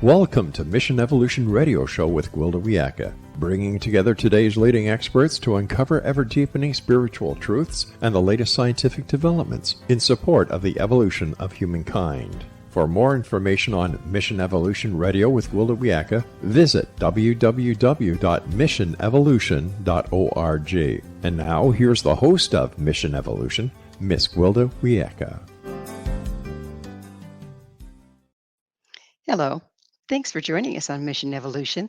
Welcome to Mission Evolution Radio Show with Gwilda Wiyaka, bringing together today's leading experts to uncover ever-deepening spiritual truths and the latest scientific developments in support of the evolution of humankind. For more information on Mission Evolution Radio with Gwilda Wiyaka, visit www.missionevolution.org. And now, here's the host of Mission Evolution, Miss Gwilda Wiyaka. Hello. Thanks for joining us on Mission Evolution.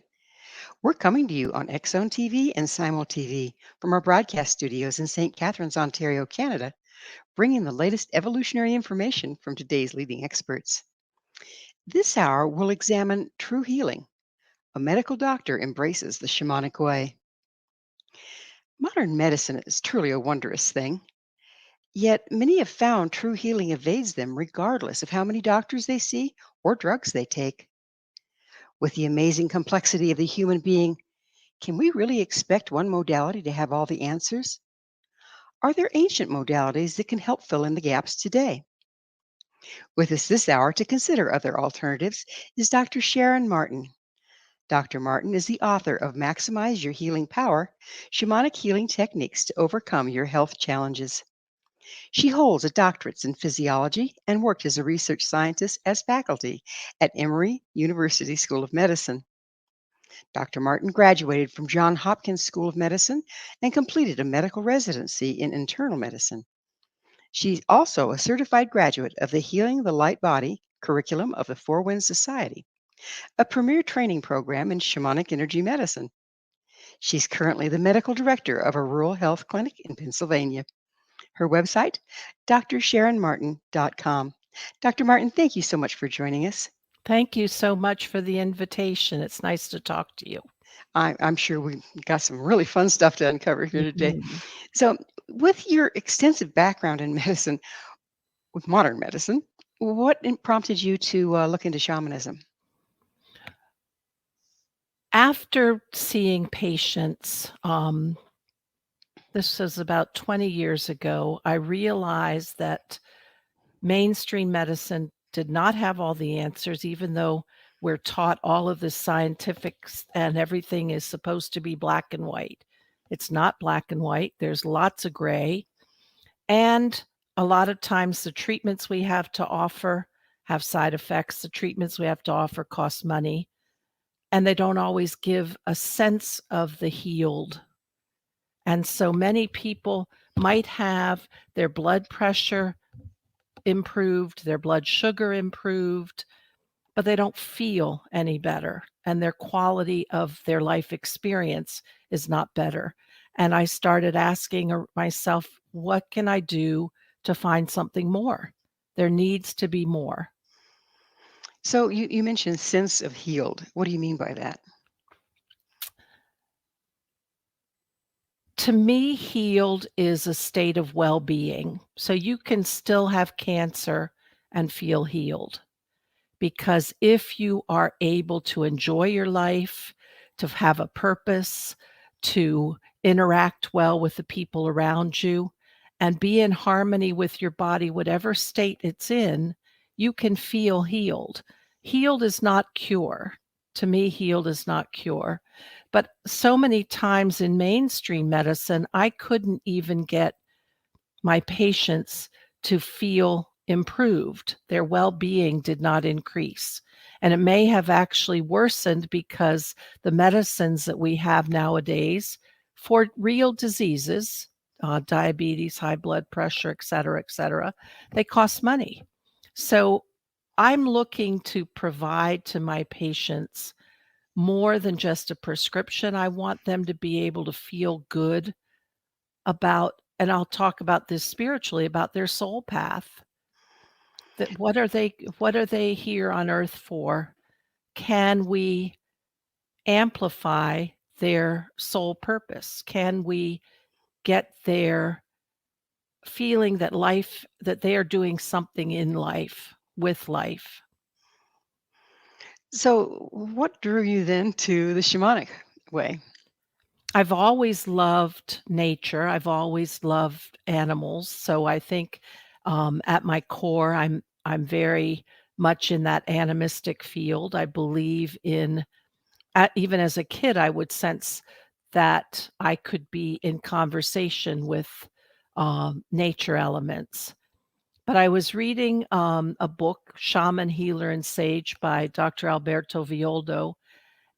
We're coming to you on X-Zone TV and Simul TV from our broadcast studios in St. Catharines, Ontario, Canada, bringing the latest evolutionary information from today's leading experts. This hour, we'll examine true healing. A medical doctor embraces the shamanic way. Modern medicine is truly a wondrous thing, yet many have found true healing evades them regardless of how many doctors they see or drugs they take. With the amazing complexity of the human being, can we really expect one modality to have all the answers? Are there ancient modalities that can help fill in the gaps today? With us this hour to consider other alternatives is Dr. Sharon Martin. Dr. Martin is the author of Maximize Your Healing Power, Shamanic Healing Techniques to Overcome Your Health Challenges. She holds a doctorate in physiology and worked as a research scientist as faculty at Emory University School of Medicine. Dr. Martin graduated from Johns Hopkins School of Medicine and completed a medical residency in internal medicine. She's also a certified graduate of the Healing the Light Body curriculum of the Four Winds Society, a premier training program in shamanic energy medicine. She's currently the medical director of a rural health clinic in Pennsylvania. Her website, drsharonmartin.com. Dr. Martin, thank you so much for joining us. Thank you so much for the invitation. It's nice to talk to you. I'm sure we got some really fun stuff to uncover here today. Mm-hmm. So, with your extensive background in medicine, with modern medicine, what prompted you to look into shamanism? After seeing patients, this was about 20 years ago, I realized that mainstream medicine did not have all the answers, even though we're taught all of this scientifics and everything is supposed to be black and white. It's not black and white. There's lots of gray. And a lot of times the treatments we have to offer have side effects. The treatments we have to offer cost money. And they don't always give a sense of the healed. And so many people might have their blood pressure improved, their blood sugar improved, but they don't feel any better. And their quality of their life experience is not better. And I started asking myself, what can I do to find something more? There needs to be more. So you mentioned sense of healed. What do you mean by that? To me, healed is a state of well-being. So you can still have cancer and feel healed. Because if you are able to enjoy your life, to have a purpose, to interact well with the people around you, and be in harmony with your body, whatever state it's in, you can feel healed. Healed is not cure. To me, healed is not cure. But so many times in mainstream medicine, I couldn't even get my patients to feel improved. Their well-being did not increase. And it may have actually worsened because the medicines that we have nowadays for real diseases, diabetes, high blood pressure, et cetera, they cost money. So I'm looking to provide to my patients more than just a prescription. I want them to be able to feel good about, and I'll talk about this spiritually, about their soul path. That what are they here on earth for? Can we amplify their soul purpose? Can we get their feeling that they are doing something in life, with life? So, what drew you then to the shamanic way? I've always loved nature. I've always loved animals. So I think at my core, I'm very much in that animistic field. I believe in, even as a kid, I would sense that I could be in conversation with nature elements. But I was reading a book, Shaman, Healer, and Sage by Dr. Alberto Villoldo,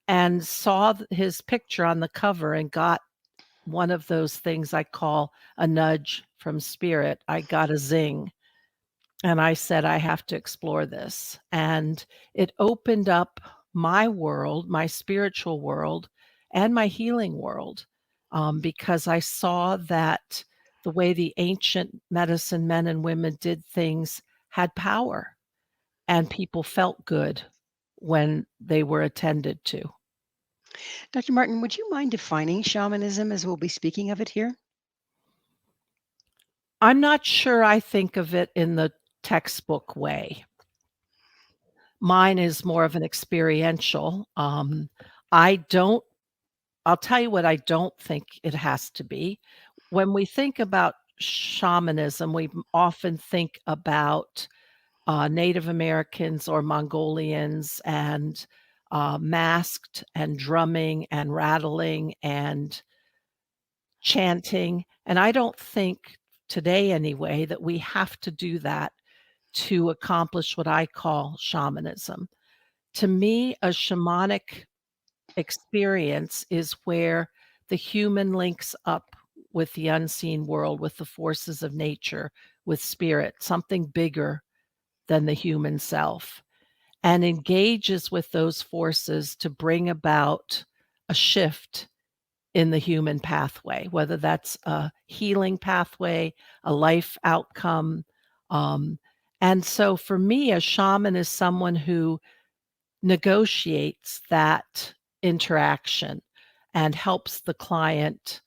and saw his picture on the cover and got one of those things I call a nudge from spirit. I got a zing. And I said, I have to explore this. And it opened up my world, my spiritual world, and my healing world, because I saw that the way the ancient medicine men and women did things had power, and people felt good when they were attended to. Dr. Martin, would you mind defining shamanism as we'll be speaking of it here? I'm not sure I think of it in the textbook way. Mine is more of an experiential. I don't I'll tell you what I don't think it has to be. When we think about shamanism, we often think about Native Americans or Mongolians and masked and drumming and rattling and chanting. And I don't think today, anyway, that we have to do that to accomplish what I call shamanism. To me, a shamanic experience is where the human links up with the unseen world, with the forces of nature, with spirit, something bigger than the human self, and engages with those forces to bring about a shift in the human pathway, whether that's a healing pathway, a life outcome. And so for me, a shaman is someone who negotiates that interaction and helps the client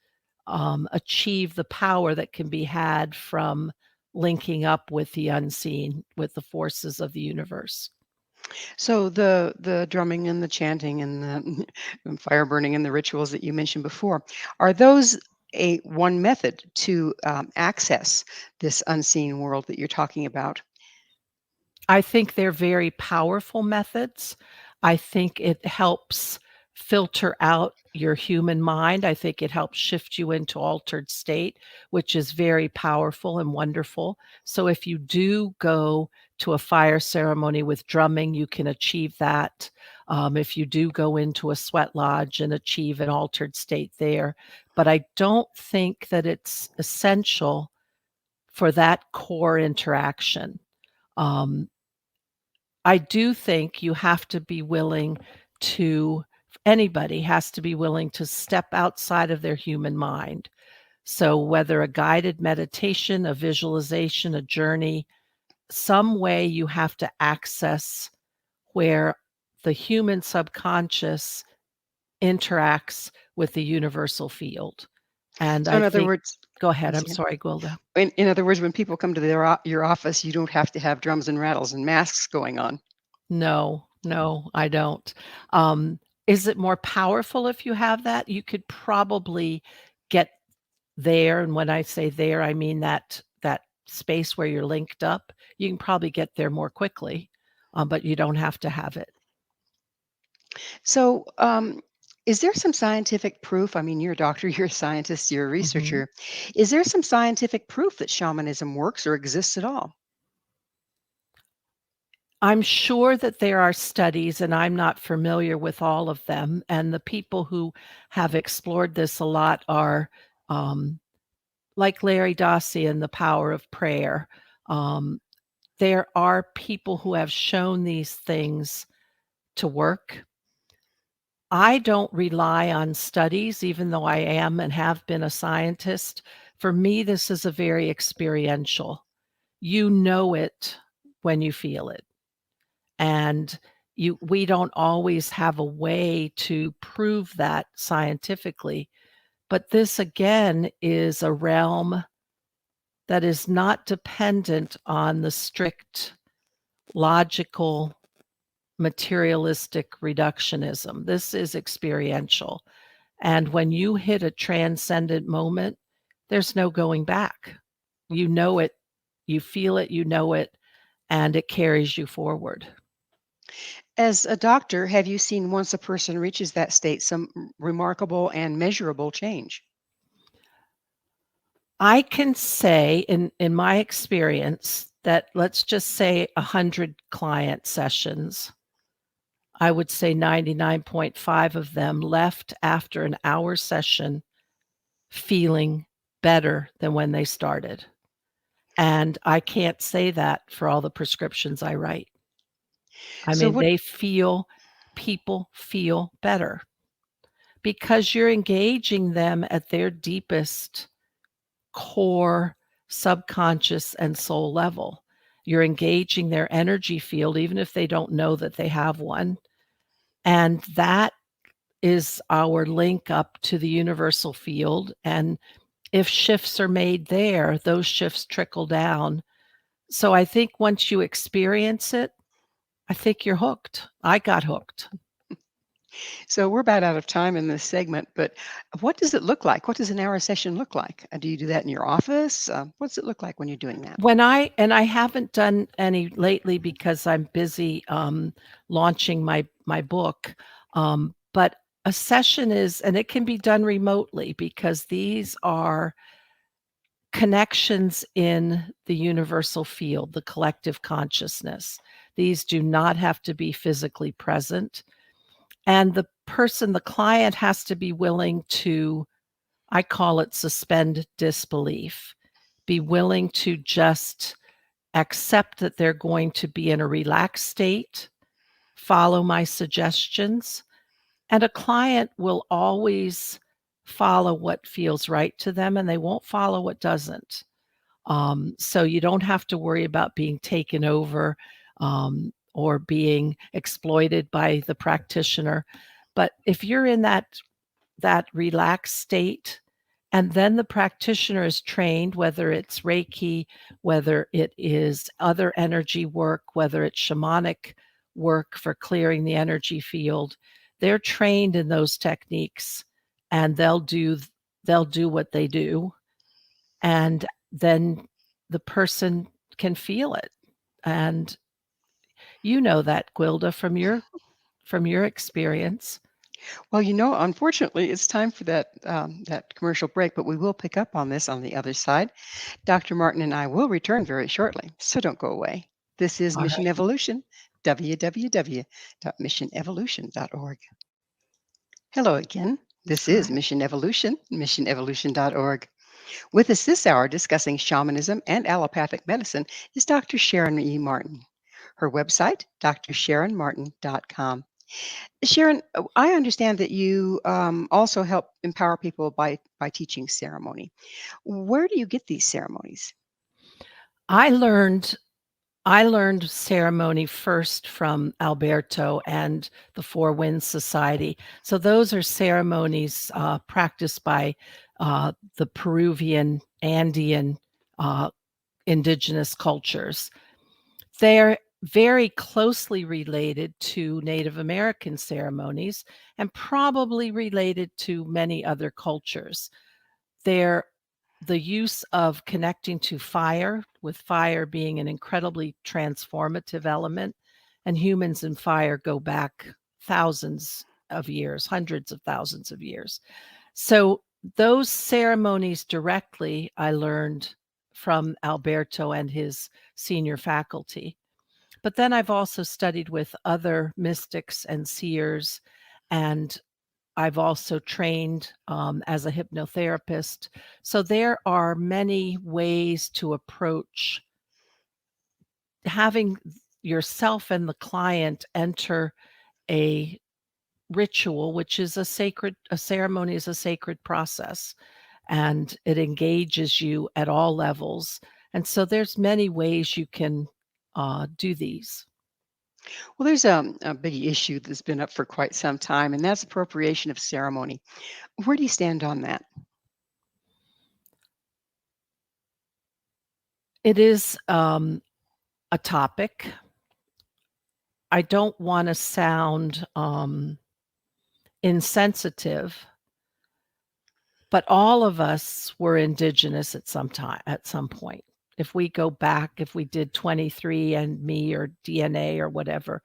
achieve the power that can be had from linking up with the unseen, with the forces of the universe. So the drumming and the chanting and the and fire burning and the rituals that you mentioned before, are those a one method to access this unseen world that you're talking about? I think they're very powerful methods. I think it helps filter out your human mind. I think it helps shift you into altered state, which is very powerful and wonderful. So if you do go to a fire ceremony with drumming, you can achieve that. If you do go into a sweat lodge and achieve an altered state there. But I don't think that it's essential for that core interaction. Um, I do think you have to be willing to anybody has to be willing to step outside of their human mind. So whether a guided meditation, a visualization, a journey, some way you have to access where the human subconscious interacts with the universal field. And So I in other think words, go ahead, once I'm again, sorry, Gwilda. in other words, when people come to your office, you don't have to have drums and rattles and masks going on. No, no, I don't. Um, is it more powerful if you have that? You could probably get there, and when I say there, I mean that space where you're linked up. You can probably get there more quickly, but you don't have to have it. So, is there some scientific proof? I mean, you're a doctor, you're a scientist, you're a Mhm. researcher. Is there some scientific proof that shamanism works or exists at all? I'm sure that there are studies, and I'm not familiar with all of them, and the people who have explored this a lot are, um, like Larry Dossey and The Power of Prayer. Um, there are people who have shown these things to work. I don't rely on studies, even though I am and have been a scientist. For me, this is a very experiential. You know it when you feel it. And we don't always have a way to prove that scientifically. But this again is a realm that is not dependent on the strict logical materialistic reductionism. This is experiential. And when you hit a transcendent moment, there's no going back. You know it, you feel it, you know it, and it carries you forward. As a doctor, have you seen once a person reaches that state some remarkable and measurable change? I can say in my experience that, let's just say, 100 client sessions, I would say 99.5 of them left after an hour session feeling better than when they started. And I can't say that for all the prescriptions I write. I So mean, what people feel better because you're engaging them at their deepest core subconscious and soul level. You're engaging their energy field, even if they don't know that they have one. And that is our link up to the universal field. And if shifts are made there, those shifts trickle down. So I think once you experience it, I think you're hooked. I got hooked. so we're about out of time in this segment, but what does it look like? What does an hour session look like? Do you do that in your office? What does it look like when you're doing that? I haven't done any lately because I'm busy launching my book. But a session is, and it can be done remotely because these are connections in the universal field, the collective consciousness. These do not have to be physically present. And the client has to be willing to, I call it suspend disbelief, be willing to just accept that they're going to be in a relaxed state, follow my suggestions, and a client will always follow what feels right to them and they won't follow what doesn't. So you don't have to worry about being taken over or being exploited by the practitioner. But if you're in that relaxed state, and then the practitioner is trained, whether it's Reiki, whether it is other energy work, whether it's shamanic work for clearing the energy field, they're trained in those techniques and they'll do what they do. And then the person can feel it. And you know that, Gwilda, from your experience. Well, unfortunately, it's time for that commercial break, but we will pick up on this on the other side. Dr. Martin and I will return very shortly, so don't go away. This is All Mission right. Evolution, www.missionevolution.org. Hello again. This is Hi. Mission Evolution, missionevolution.org. With us this hour discussing shamanism and allopathic medicine is Dr. Sharon E. Martin. Her website, drsharonmartin.com. Sharon, I understand that you also help empower people by teaching ceremony. Where do you get these ceremonies? I learned I learned ceremony first from Alberto and the Four Winds Society. So those are ceremonies practiced by the Peruvian Andean uh, indigenous cultures. They're very closely related to Native American ceremonies and probably related to many other cultures. They're the use of connecting to fire, with fire being an incredibly transformative element, and humans and fire go back thousands of years, hundreds of thousands of years. So those ceremonies directly I learned from Alberto and his senior faculty. But then I've also studied with other mystics and seers, and I've also trained as a hypnotherapist. So there are many ways to approach having yourself and the client enter a ritual, which is a ceremony is a sacred process, and it engages you at all levels. And so there's many ways you can do these. Well, there's a big issue that's been up for quite some time, and that's appropriation of ceremony. Where do you stand on that? It is a topic. I don't want to sound insensitive, but all of us were indigenous at some time, at some point. if we go back, if we did 23andMe or DNA or whatever,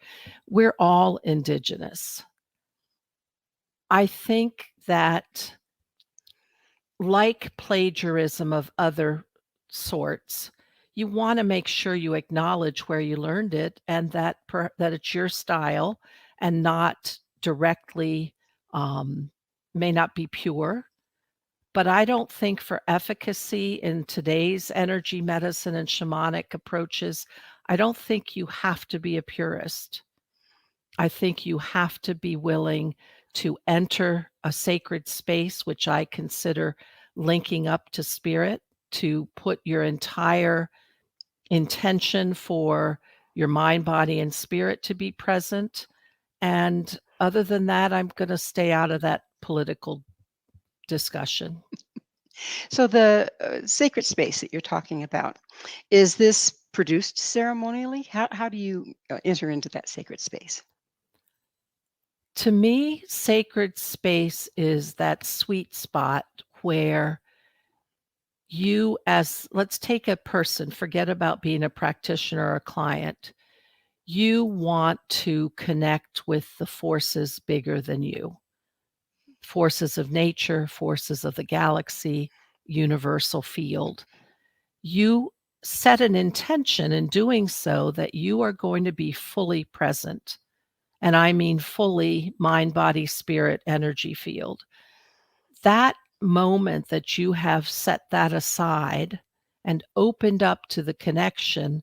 we're all indigenous. I think that, like plagiarism of other sorts, you want to make sure you acknowledge where you learned it and that that it's your style and not directly, may not be pure. But I don't think for efficacy in today's energy medicine and shamanic approaches, I don't think you have to be a purist. I think you have to be willing to enter a sacred space, which I consider linking up to spirit, to put your entire intention for your mind, body, and spirit to be present. And other than that, I'm going to stay out of that political discussion. So the sacred space that you're talking about, is this produced ceremonially? How do you enter into that sacred space? To me, sacred space is that sweet spot where you, as let's take a person, forget about being a practitioner or a client. You want to connect with the forces bigger than you, forces of nature, forces of the galaxy, universal field. You set an intention in doing so that you are going to be fully present. And I mean fully mind, body, spirit, energy field. That moment that you have set that aside and opened up to the connection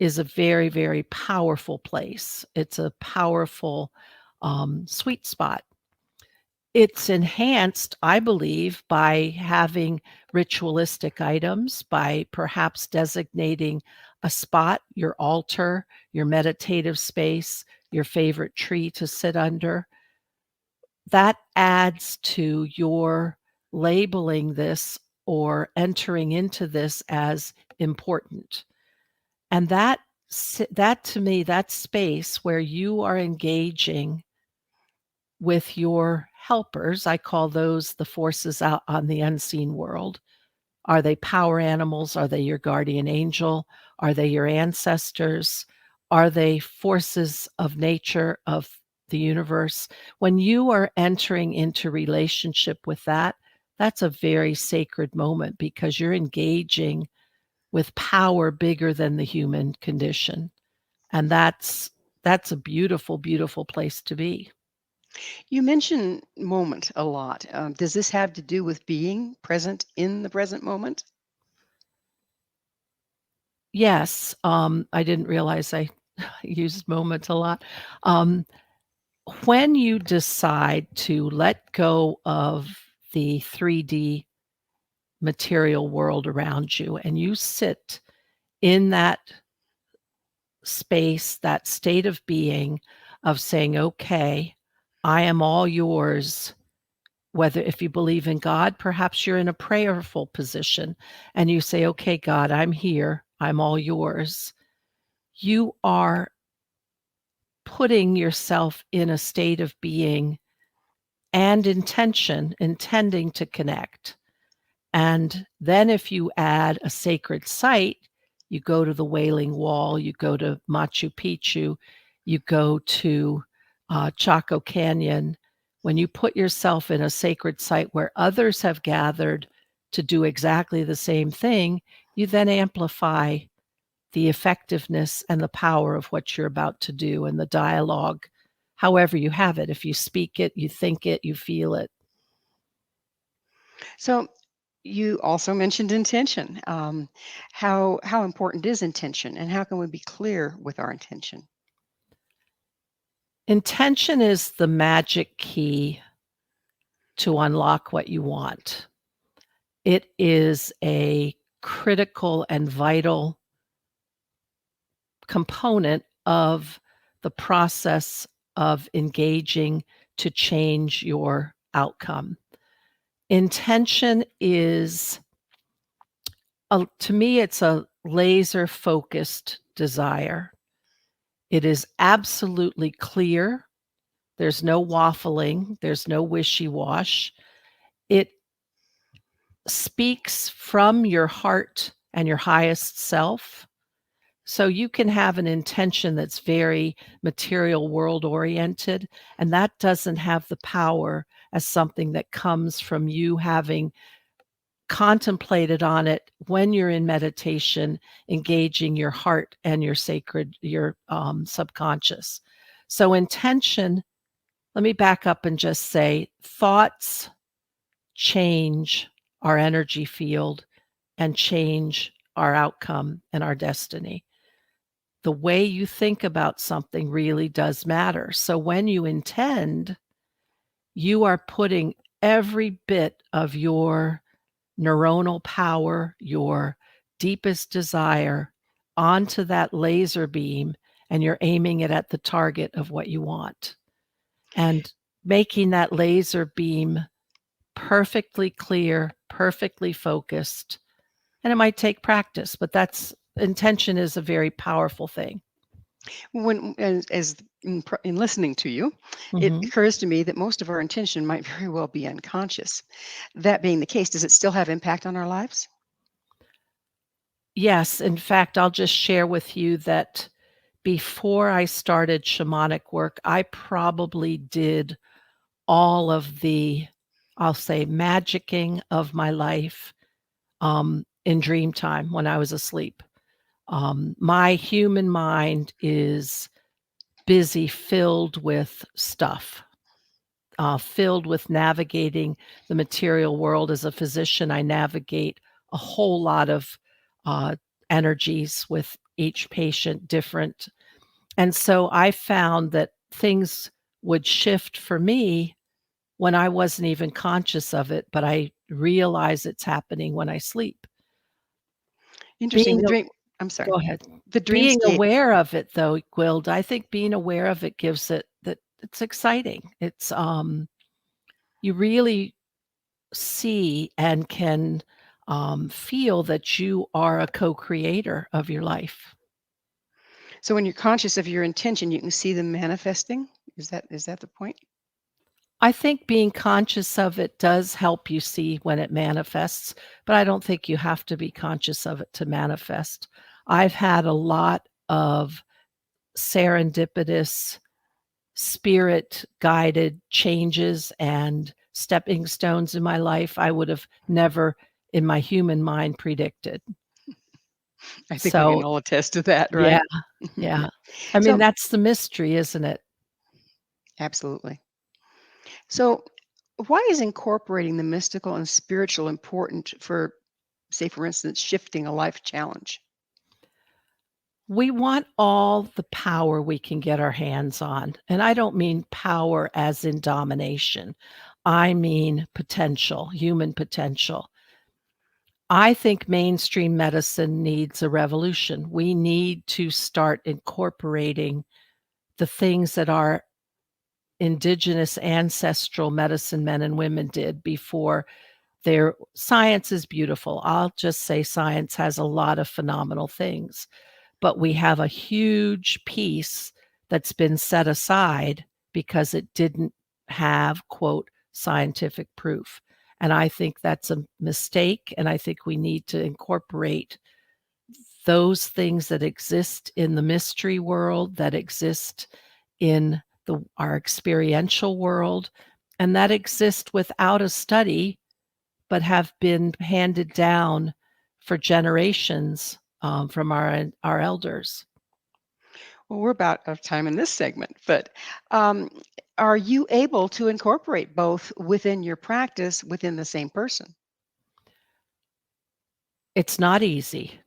is a very, very powerful place. It's a powerful sweet spot. It's enhanced, I believe, by having ritualistic items, by perhaps designating a spot, your altar, your meditative space, your favorite tree to sit under. That adds to your labeling this or entering into this as important. And that to me, that space where you are engaging with your helpers, I call those the forces out on the unseen world. Are they power animals? Are they your guardian angel? Are they your ancestors? Are they forces of nature, of the universe? When you are entering into relationship with that, that's a very sacred moment because you're engaging with power bigger than the human condition. And that's a beautiful, beautiful place to be. You mention moment a lot. Does this have to do with being present in the present moment? Yes, I didn't realize I used moment a lot. Um, when you decide to let go of the 3D material world around you and you sit in that space, that state of being of saying, okay, I am all yours. Whether if you believe in God, perhaps you're in a prayerful position and you say, okay, God, I'm here. I'm all yours. You are putting yourself in a state of being and intention, intending to connect. And then if you add a sacred site, you go to the Wailing Wall, you go to Machu Picchu, you go to Chaco Canyon. When you put yourself in a sacred site where others have gathered to do exactly the same thing, you then amplify the effectiveness and the power of what you're about to do and the dialogue, however you have it. If you speak it, you think it, you feel it. So you also mentioned intention. How important is intention, and how can we be clear with our intention? Intention is the magic key to unlock what you want. It is a critical and vital component of the process of engaging to change your outcome. Intention is, to me, it's a laser focused desire. It is absolutely clear. There's no waffling. There's no wishy-wash. It speaks from your heart and your highest self. So you can have an intention that's very material world oriented, and that doesn't have the power as something that comes from you having contemplated on it when you're in meditation, engaging your heart and your subconscious. So intention, let me back up and just say thoughts change our energy field and change our outcome and our destiny. The way you think about something really does matter. So when you intend, you are putting every bit of your neuronal power, your deepest desire onto that laser beam, and you're aiming it at the target of what you want. And making that laser beam perfectly clear, perfectly focused. And it might take practice, but intention is a very powerful thing. When, as in listening to you, it Mhm. occurs to me that most of our intention might very well be unconscious. That being the case, does it still have impact on our lives? Yes. In fact, I'll just share with you that before I started shamanic work, I probably did all of the, I'll say, magicking of my life in dream time when I was asleep. My human mind is busy, filled with stuff, filled with navigating the material world. As a physician, I navigate a whole lot of energies with each patient different. And so I found that things would shift for me when I wasn't even conscious of it, but I realize it's happening when I sleep. Interesting. Being The a dream. I'm sorry. Go ahead. The dream Being state. aware of it though, Gwilda, I think being aware of it gives it that it's exciting. It's, you really see and can, feel that you are a co-creator of your life. So when you're conscious of your intention, you can see them manifesting. Is that the point? I think being conscious of it does help you see when it manifests, but I don't think you have to be conscious of it to manifest. I've had a lot of serendipitous, spirit guided changes and stepping stones in my life I would have never in my human mind predicted. I think we can So, all attest to that, yeah, right? yeah. I mean, So that's the mystery, isn't it? absolutely. So why is incorporating the mystical and spiritual important for, say, for instance, shifting a life challenge? We want all the power we can get our hands on. And I don't mean power as in domination. I mean potential, human potential. I think mainstream medicine needs a revolution. We need to start incorporating the things that our indigenous ancestral medicine men and women did before their science is beautiful. I'll just say science has a lot of phenomenal things, but we have a huge piece that's been set aside because it didn't have, quote, scientific proof. And I think that's a mistake. And I think we need to incorporate those things that exist in the mystery world, that exist in our experiential world, and that exist without a study, but have been handed down for generations from our elders. Well, we're about out of time in this segment, but um, are you able to incorporate both within your practice within the same person? It's not easy.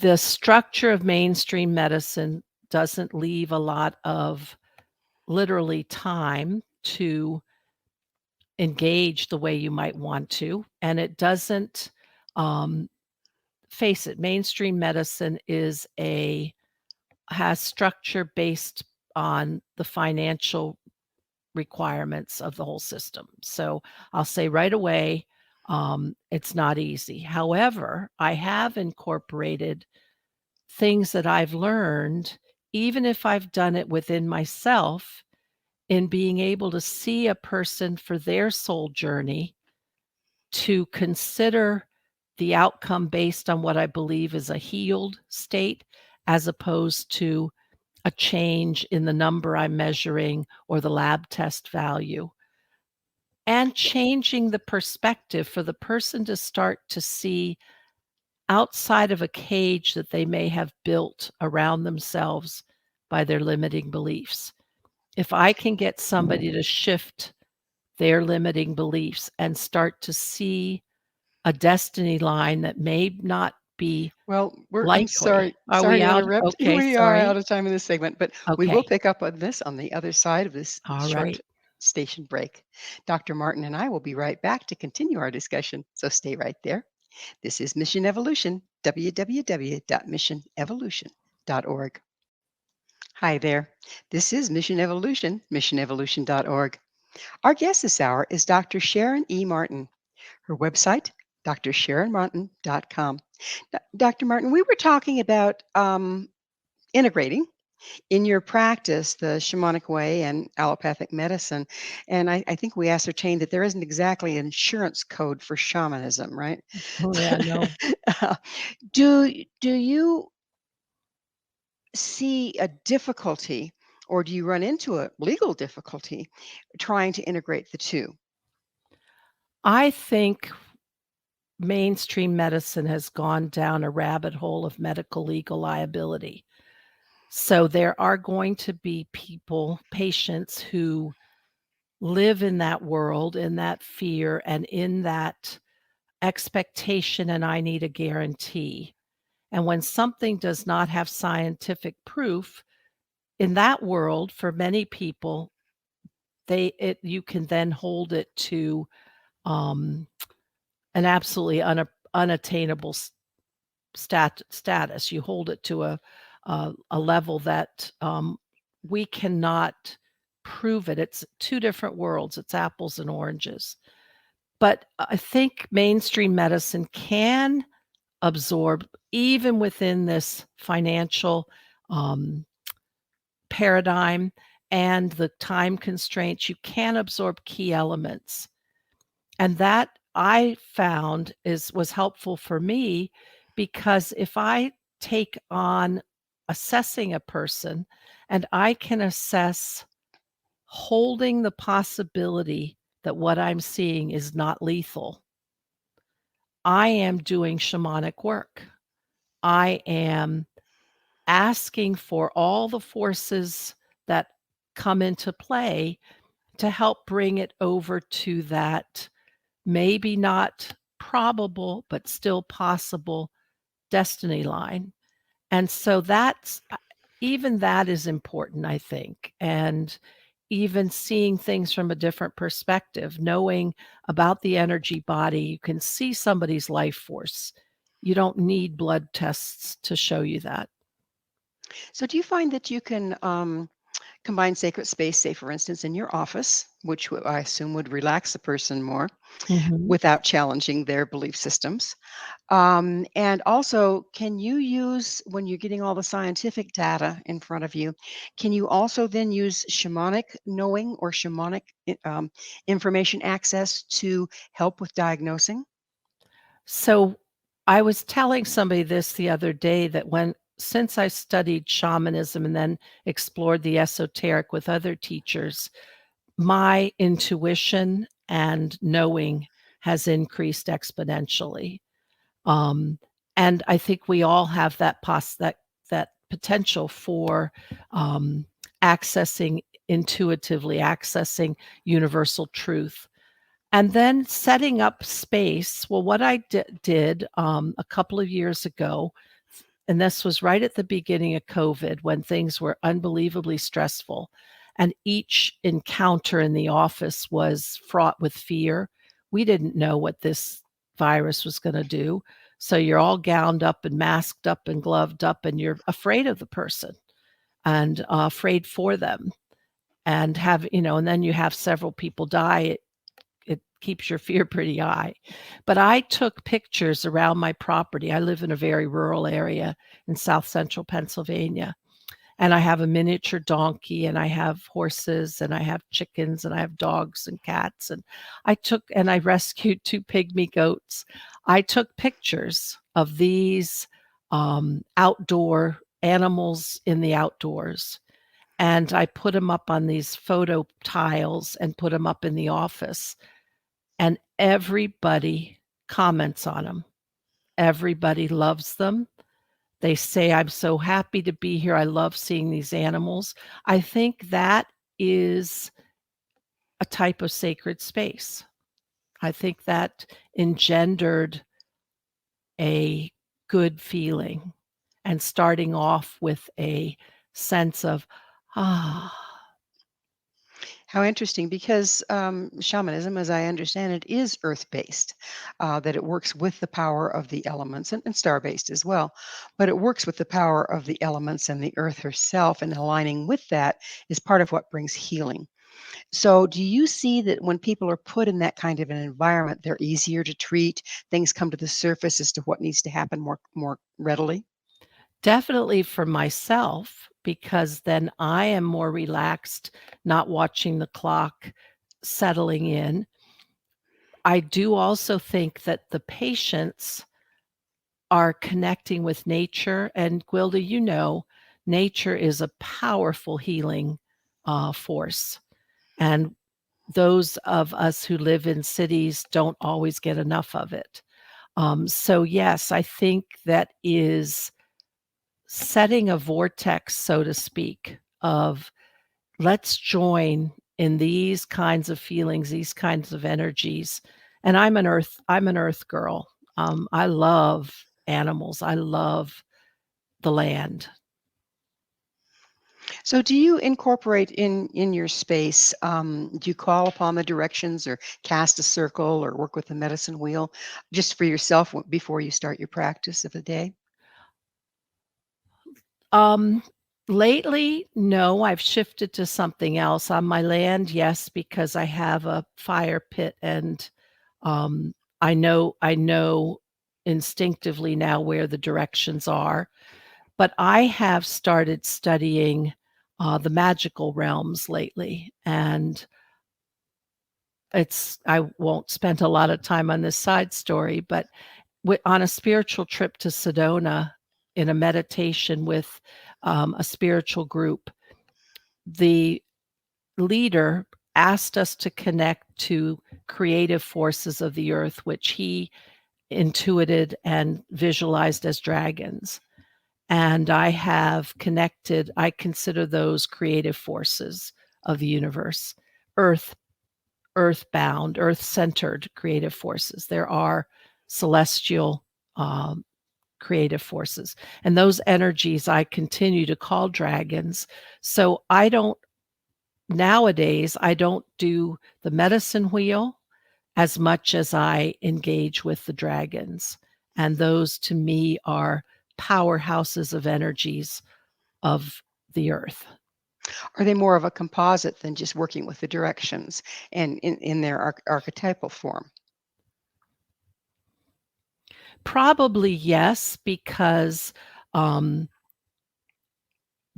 The structure of mainstream medicine doesn't leave a lot of literally time to engage the way you might want to, and it doesn't, um, face it, mainstream medicine has structure based on the financial requirements of the whole system. So I'll say right away, it's not easy. However, I have incorporated things that I've learned, even if I've done it within myself, in being able to see a person for their soul journey, to consider the outcome based on what I believe is a healed state, as opposed to a change in the number I'm measuring or the lab test value. And changing the perspective for the person to start to see outside of a cage that they may have built around themselves by their limiting beliefs. If I can get somebody to shift their limiting beliefs and start to see a destiny line that may not be Well, I'm likely. Are sorry we to out? interrupt. Okay, We are out sorry. of time in this segment, but we will Okay. pick up on this on the other side of this All short right. station break. Dr. Martin and I will be right back to continue our discussion, so stay right there. This is Mission Evolution, www.missionevolution.org. Hi there. This is Mission Evolution, missionevolution.org. Our guest this hour is Dr. Sharon E. Martin. Her website, drsharonmartin.com. Dr. Martin, we were talking about integrating in your practice the shamanic way and allopathic medicine. And I think we ascertained that there isn't exactly an insurance code for shamanism, right? Oh, yeah, no. Uh, do you see a difficulty or do you run into a legal difficulty trying to integrate the two? I think mainstream medicine has gone down a rabbit hole of medical legal liability. So there are going to be patients who live in that world, in that fear, and in that expectation, and I need a guarantee. And when something does not have scientific proof, in that world, for many people, you can then hold it to um, an absolutely unattainable status. You hold it to a level that we cannot prove it. It's two different worlds. It's apples and oranges. But I think mainstream medicine can absorb, even within this financial um, paradigm and the time constraints, you can absorb key elements. And that I found was helpful for me, because if I take on assessing a person and I can assess holding the possibility that what I'm seeing is not lethal, I am doing shamanic work. I am asking for all the forces that come into play to help bring it over to that maybe not probable, but still possible destiny line. And so even that is important, I think. And even seeing things from a different perspective, knowing about the energy body, you can see somebody's life force. You don't need blood tests to show you that. So, do you find that you can combine sacred space, say, for instance, in your office, which I assume would relax the person more Mhm. without challenging their belief systems? And also, can you use, when you're getting all the scientific data in front of you, can you also then use shamanic knowing or shamanic information access to help with diagnosing? So I was telling somebody this the other day, that since I studied shamanism and then explored the esoteric with other teachers, my intuition and knowing has increased exponentially. Um, and I think we all have that potential for um, intuitively accessing universal truth. And then setting up space. Well, what I did a couple of years ago, and this was right at the beginning of COVID, when things were unbelievably stressful, and each encounter in the office was fraught with fear. We didn't know what this virus was going to do. So you're all gowned up and masked up and gloved up, and you're afraid of the person and afraid for them. And and then you have several people die. It keeps your fear pretty high. But I took pictures around my property. I live in a very rural area in south central Pennsylvania. And I have a miniature donkey, and I have horses, and I have chickens, and I have dogs and cats. And I rescued 2 pygmy goats. I took pictures of these outdoor animals in the outdoors, and I put them up on these photo tiles and put them up in the office. And everybody comments on them. Everybody loves them. They say, "I'm so happy to be here. I love seeing these animals." I think that is a type of sacred space. I think that engendered a good feeling, and starting off with a sense of, "Ah." How interesting, because shamanism, as I understand it, is earth-based, that it works with the power of the elements and star-based as well. But it works with the power of the elements and the earth herself, and aligning with that is part of what brings healing. So, do you see that when people are put in that kind of an environment, they're easier to treat? Things come to the surface as to what needs to happen more readily? Definitely for myself, because then I am more relaxed, not watching the clock, settling in. I do also think that the patients are connecting with nature, and Gwilda, nature is a powerful healing force. And those of us who live in cities don't always get enough of it. So, yes, I think that is setting a vortex, so to speak, of let's join in these kinds of feelings, these kinds of energies. And I'm an earth girl. I love animals. I love the land. So, do you incorporate in your space? Do you call upon the directions, or cast a circle, or work with the medicine wheel, just for yourself before you start your practice of the day? Um, Lately, no, I've shifted to something else. On my land, yes, because I have a fire pit, and um, I know instinctively now where the directions are. But I have started studying the magical realms lately, and I won't spend a lot of time on this side story, but on a spiritual trip to Sedona, in a meditation with a spiritual group, the leader asked us to connect to creative forces of the earth, which he intuited and visualized as dragons. And I consider those creative forces of the universe, earth, earthbound, earth-centered creative forces. There are celestial creative forces. And those energies I continue to call dragons. So nowadays, I don't do the medicine wheel as much as I engage with the dragons. And those to me are powerhouses of energies of the earth. Are they more of a composite than just working with the directions and in their archetypal form? Probably yes, because um,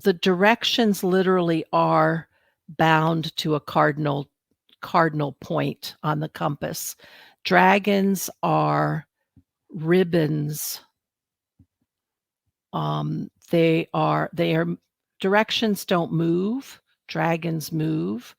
the directions literally are bound to a cardinal point on the compass. Dragons are ribbons. They are directions don't move. Dragons move.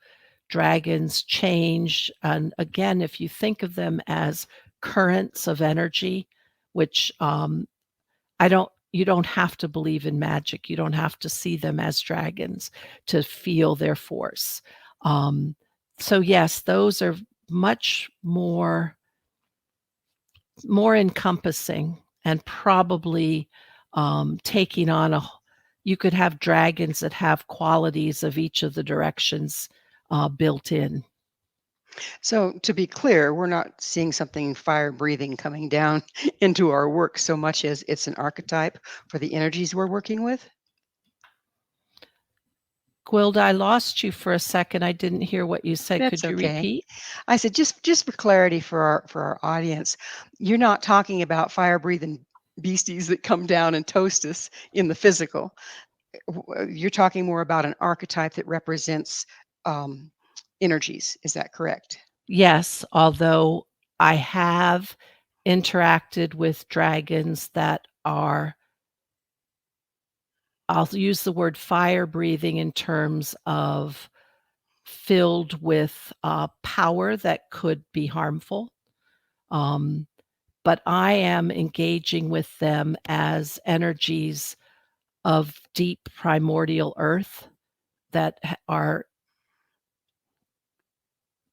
Dragons change. And again, if you think of them as currents of energy, which you don't have to believe in magic. You don't have to see them as dragons to feel their force. Um, so yes, those are much more encompassing, and probably taking on you could have dragons that have qualities of each of the directions built in. So, to be clear, we're not seeing something fire breathing coming down into our work so much as it's an archetype for the energies we're working with. Gwilda, I lost you for a second. I didn't hear what you said. That's Could you okay. repeat? I said, just for clarity for our audience, you're not talking about fire breathing beasties that come down and toast us in the physical. You're talking more about an archetype that represents energies. Is that correct? Yes, although I have interacted with dragons that are, I'll use the word fire breathing in terms of filled with power that could be harmful. Um, but I am engaging with them as energies of deep primordial earth that are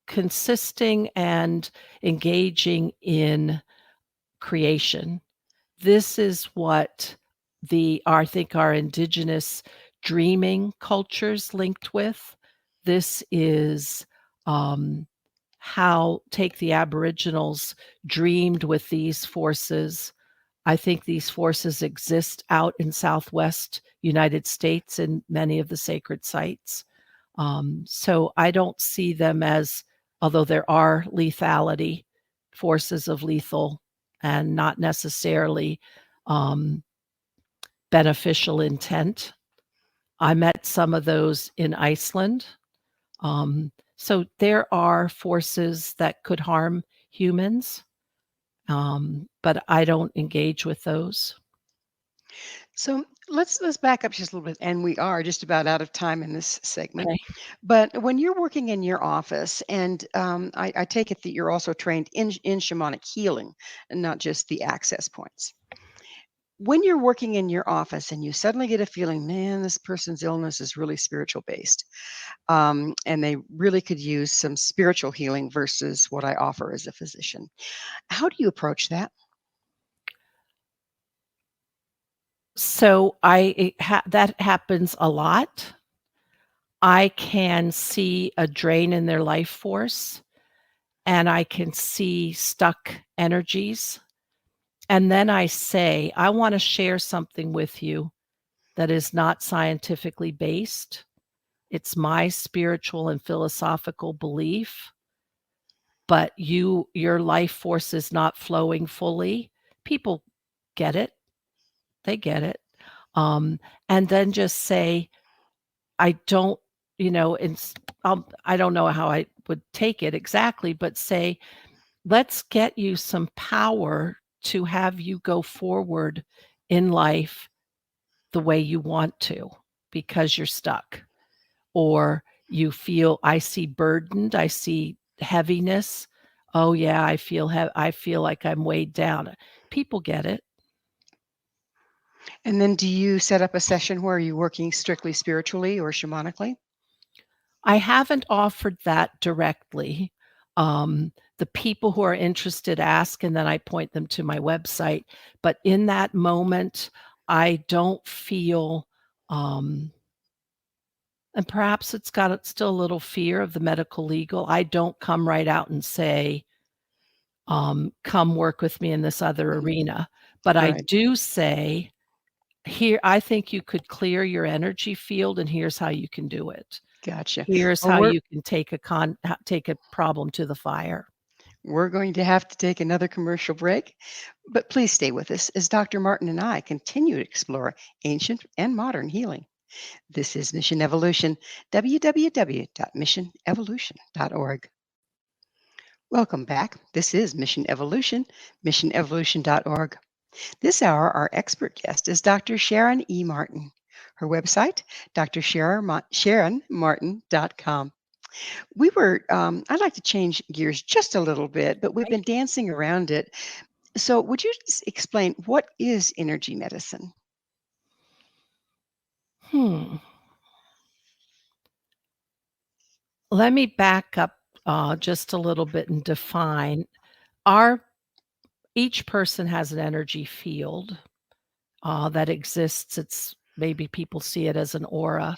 consisting and engaging in creation. This is what I think our indigenous dreaming cultures linked with. This is how take the Aboriginals dreamed with these forces. I think these forces exist out in Southwest United States in many of the sacred sites. So I don't see them as, although there are lethality, forces of lethal and not necessarily beneficial intent. I met some of those in Iceland. So there are forces that could harm humans, but I don't engage with those. So let's back up just a little bit, and we are just about out of time in this segment. Okay. But when you're working in your office, and I take it that you're also trained in shamanic healing, and not just the access points. When you're working in your office and you suddenly get a feeling, man, this person's illness is really spiritual based, and they really could use some spiritual healing versus what I offer as a physician. How do you approach that? So that happens a lot. I can see a drain in their life force, and I can see stuck energies. And then I say, I want to share something with you that is not scientifically based. It's my spiritual and philosophical belief, but your life force is not flowing fully. People get it. They get it. Um, and then just say, I don't, I don't know how I would take it exactly, but say, let's get you some power to have you go forward in life the way you want to because you're stuck or you feel I see burdened, I see heaviness. Oh yeah, I feel like I'm weighed down. People get it. And then do you set up a session where you're working strictly spiritually or shamanically? I haven't offered that directly. The people who are interested ask, and then I point them to my website. But in that moment, I don't feel, and perhaps it's got still a little fear of the medical legal. I don't come right out and say, come work with me in this other Mhm. arena. But I Right. do say, here, I think you could clear your energy field, and here's how you can do it. Gotcha. Here's Well, how you can take a problem to the fire. we're going to have to take another commercial break, but please stay with us as Dr. Martin and I continue to explore ancient and modern healing. This is Mission Evolution, www.missionevolution.org. Welcome back. This is Mission Evolution, missionevolution.org. This hour, our expert guest is Dr. Sharon E. Martin. Her website, sharonmartin.com. I'd like to change gears just a little bit, but we've Right? been dancing around it. So, would you just explain what is energy medicine? Hmm. Let me back up just a little bit and define. Our Each person has an energy field that exists. It's maybe people see it as an aura,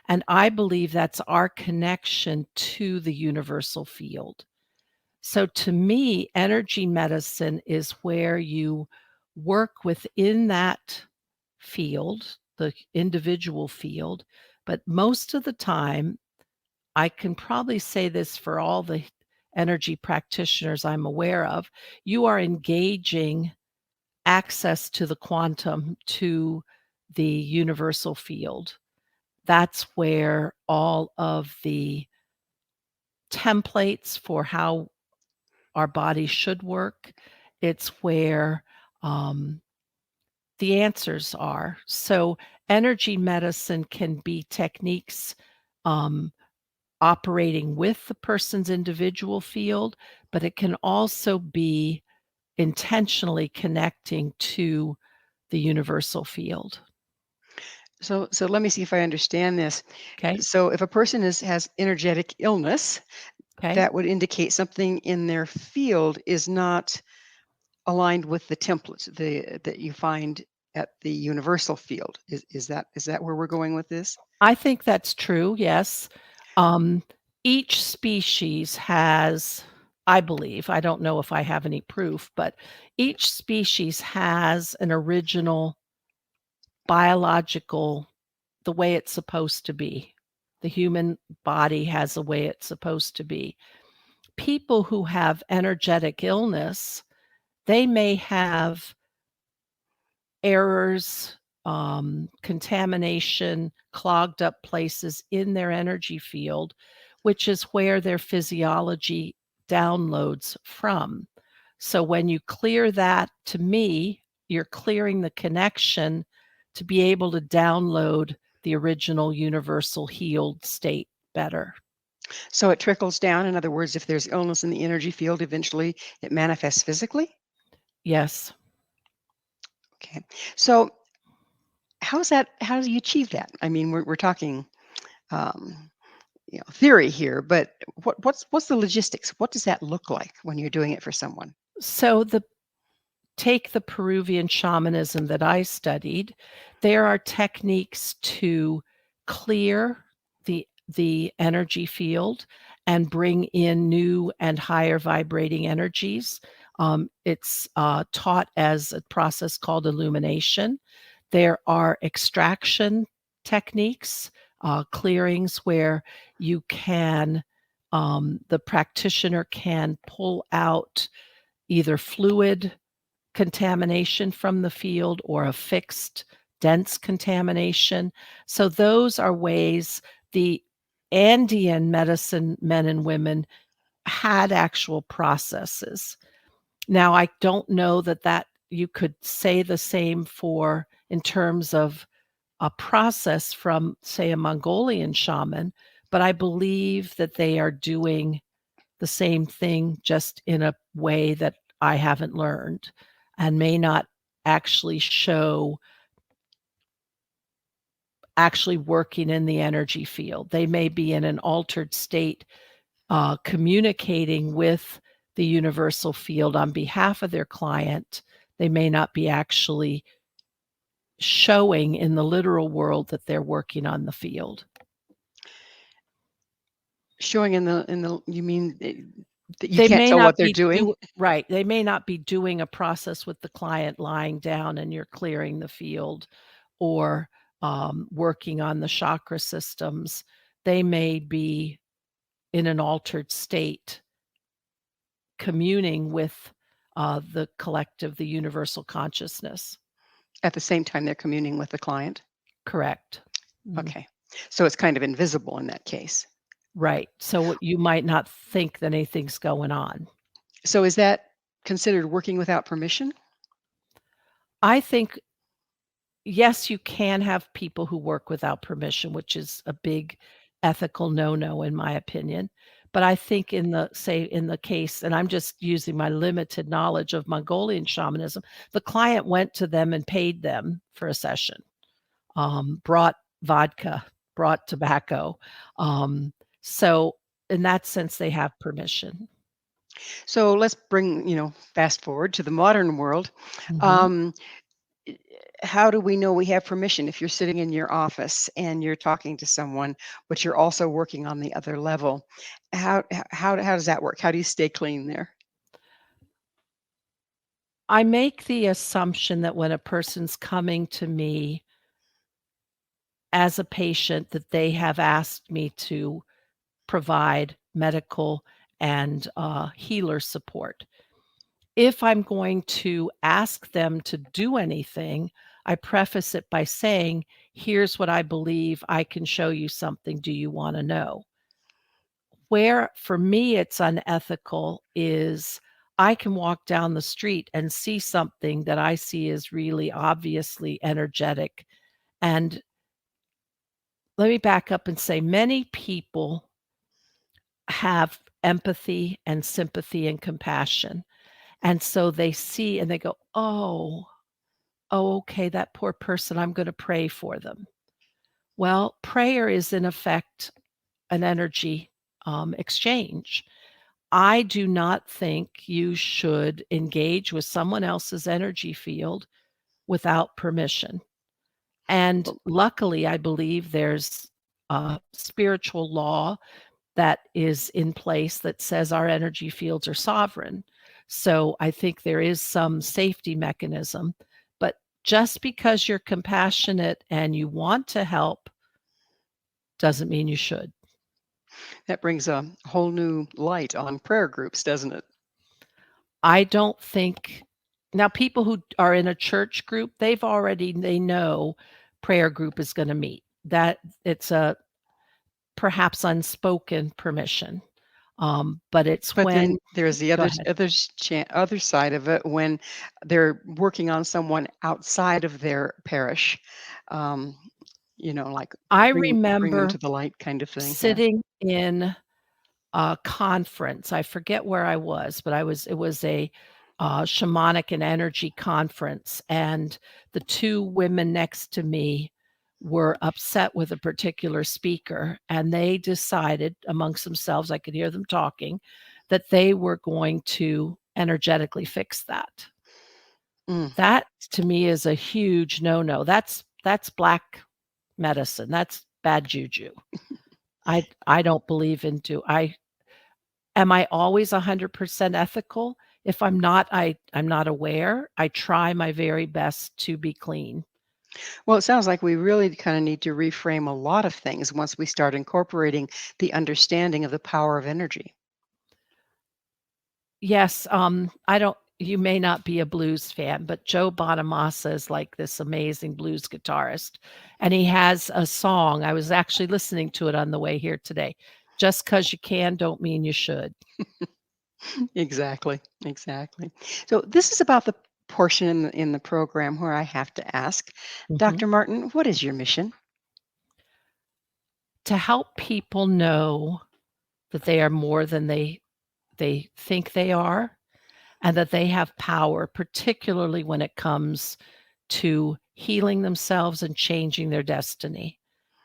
and I believe that's our connection to the universal field. So to me, energy medicine is where you work within that field, the individual field, but most of the time, I can probably say this for all the energy practitioners I'm aware of, you are engaging access to the quantum, to the universal field. That's where all of the templates for how our body should work, it's where the answers are. So energy medicine can be techniques operating with the person's individual field, but it can also be intentionally connecting to the universal field. So let me see if I understand this. Okay. So if a person has energetic illness, Okay. that would indicate something in their field is not aligned with the templates that you find at the universal field. Is that where we're going with this? I think that's true, yes. Each species has, I believe, I don't know if I have any proof, but each species has an original biological, the way it's supposed to be. The human body has a way it's supposed to be. People who have energetic illness, they may have errors, contamination, clogged up places in their energy field, which is where their physiology downloads from. So when you clear that, to me, you're clearing the connection to be able to download the original universal healed state better. So it trickles down. In other words, if there's illness in the energy field, eventually it manifests physically. Yes. Okay. So how's that? How do you achieve that? I mean, we're talking, um, theory here, but what's the logistics? What does that look like when you're doing it for someone? So take the Peruvian shamanism that I studied. There are techniques to clear the energy field and bring in new and higher vibrating energies. It's taught as a process called illumination. There are extraction techniques, clearings where you can, the practitioner can pull out either fluid contamination from the field or a fixed dense contamination. So those are ways the Andean medicine men and women had actual processes. Now, I don't know that you could say the same for in terms of a process from, say, a Mongolian shaman, but I believe that they are doing the same thing just in a way that I haven't learned and may not actually show actually working in the energy field. They may be in an altered state, communicating with the universal field on behalf of their client. They may not be actually showing in the literal world that they're working on the field. Showing in the you mean that you They can't may tell not what they're be doing? right, they may not be doing a process with the client lying down and you're clearing the field or, working on the chakra systems. They may be in an altered state, communing with, the collective, the universal consciousness. At the same time they're communing with the client? Correct. Mhm. Okay. So it's kind of invisible in that case. Right. So you might not think that anything's going on. So is that considered working without permission? I think yes, you can have people who work without permission, which is a big ethical no-no in my opinion. But I think in the case, and I'm just using my limited knowledge of Mongolian shamanism, the client went to them and paid them for a session, brought vodka, brought tobacco. Um, so in that sense, they have permission. So let's bring, fast forward to the modern world. Mhm. Um, how do we know we have permission if you're sitting in your office and you're talking to someone, but you're also working on the other level? How does that work? How do you stay clean there? I make the assumption that when a person's coming to me as a patient that they have asked me to provide medical and healer support. If I'm going to ask them to do anything, I preface it by saying, here's what I believe. I can show you something. Do you want to know? Where for me it's unethical is I can walk down the street and see something that I see as really obviously energetic. And let me back up and say many people have empathy and sympathy and compassion. And so they see and they go, oh, okay, that poor person, I'm going to pray for them. Well, prayer is in effect an energy exchange. I do not think you should engage with someone else's energy field without permission. And luckily, I believe there's a spiritual law that is in place that says our energy fields are sovereign. So I think there is some safety mechanism. But just because you're compassionate and you want to help doesn't mean you should. That brings a whole new light on prayer groups, doesn't it? I don't think now people who are in a church group, they know prayer group is going to meet. That it's a perhaps unspoken permission. But it's But when then there's the go other ahead. other side of it when they're working on someone outside of their parish, um, like I bring them remember to the light kind of thing. Yeah. sitting in a conference. I forget where I was, but it was a shamanic and energy conference. And the two women next to me were upset with a particular speaker. And they decided amongst themselves, I could hear them talking, that they were going to energetically fix that. Mm. That to me is a huge no-no. That's black medicine. That's bad juju. I don't believe into am I always 100% ethical? If I'm not, I'm not aware. I try my very best to be clean. Well, it sounds like we really kind of need to reframe a lot of things once we start incorporating the understanding of the power of energy. Yes, I don't you may not be a blues fan, but Joe Bonamassa is like this amazing blues guitarist, and he has a song. I was actually listening to it on the way here today. Just 'cause you can don't mean you should. Exactly. Exactly. So this is about the portion in the program where I have to ask, Mhm. Dr. Martin, what is your mission? To help people know that they are more than they think they are, and that they have power, particularly when it comes to healing themselves and changing their destiny.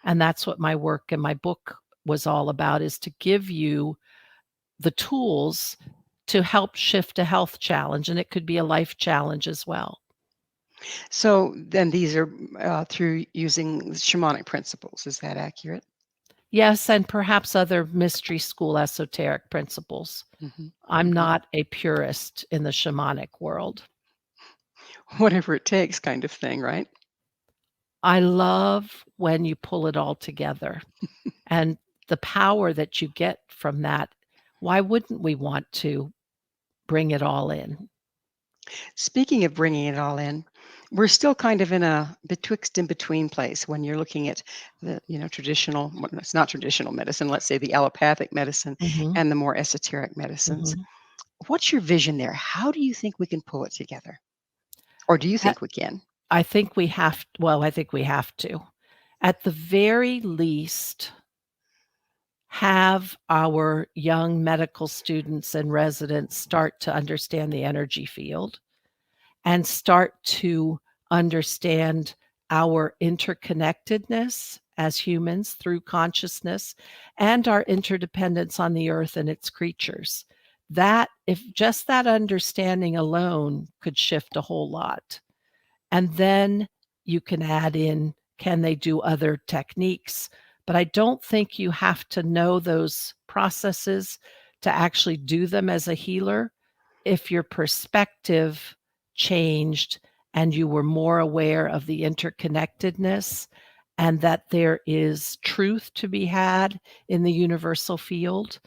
And that's what my work and my book was all about, is to give you the tools to help shift a health challenge, and it could be a life challenge as well. So then these are through using shamanic principles. Is that accurate? Yes, and perhaps other mystery school esoteric principles. Hmm. I'm Hmm. not a purist in the shamanic world. Whatever it takes, kind of thing, right? I love when you pull it all together and the power that you get from that. Why wouldn't we want to bring it all in? Speaking of bringing it all in, we're still kind of in a betwixt in between place when you're looking at the traditional. Well, it's not traditional medicine. Let's say the allopathic medicine Mhm, and the more esoteric medicines. mhm. What's your vision there? How do you think we can pull it together, or do you At think we can? I think we have to. At the very least, have our young medical students and residents start to understand the energy field and start to understand our interconnectedness as humans through consciousness and our interdependence on the earth and its creatures. That, if just that understanding alone could shift a whole lot. And then you can add in, can they do other techniques? But I don't think you have to know those processes to actually do them as a healer. If your perspective changed and you were more aware of the interconnectedness and that there is truth to be had in the universal field,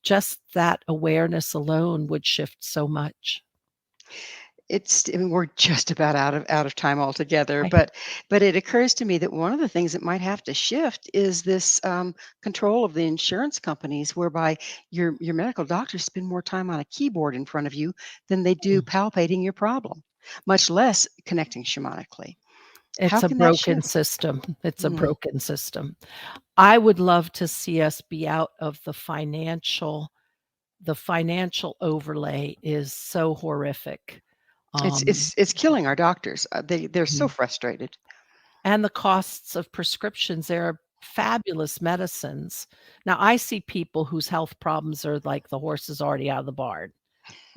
just that awareness alone would shift so much. I mean, we're just about out of time altogether, I but it occurs to me that one of the things that might have to shift is this control of the insurance companies, whereby your medical doctors spend more time on a keyboard in front of you than they do palpating your problem, much less connecting shamanically. How It's a can that broken shift? system. It's a Mm, broken system. I would love to see us be out of the financial overlay is so horrific. it's Um, it's it's killing our doctors. They're so mhm. frustrated. And the costs of prescriptions, there are fabulous medicines. Now, I see people whose health problems are like the horse is already out of the barn.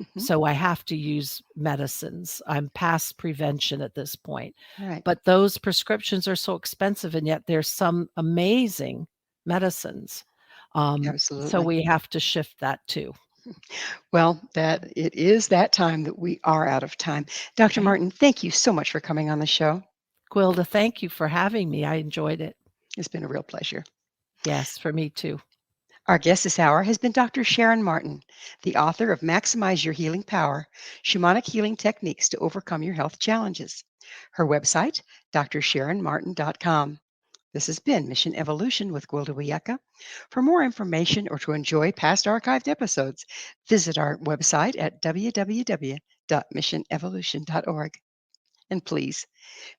Mhm. So I have to use medicines. I'm past prevention at this point. Right. But those prescriptions are so expensive, and yet there's some amazing medicines. So Absolutely. we have to shift that too. Well, that it is that time that we are out of time. Dr. Okay. Martin, thank you so much for coming on the show. Gwilda, thank you for having me. I enjoyed it. It's been a real pleasure. Yes, for me too. Our guest this hour has been Dr. Sharon Martin, the author of Maximize Your Healing Power, Shamanic Healing Techniques to Overcome Your Health Challenges. Her website, drsharonmartin.com. This has been Mission Evolution with Gwilda Wiyaka. For more information or to enjoy past archived episodes, visit our website at www.missionevolution.org. And please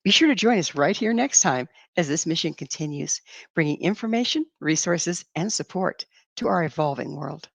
be sure to join us right here next time as this mission continues, bringing information, resources, and support to our evolving world.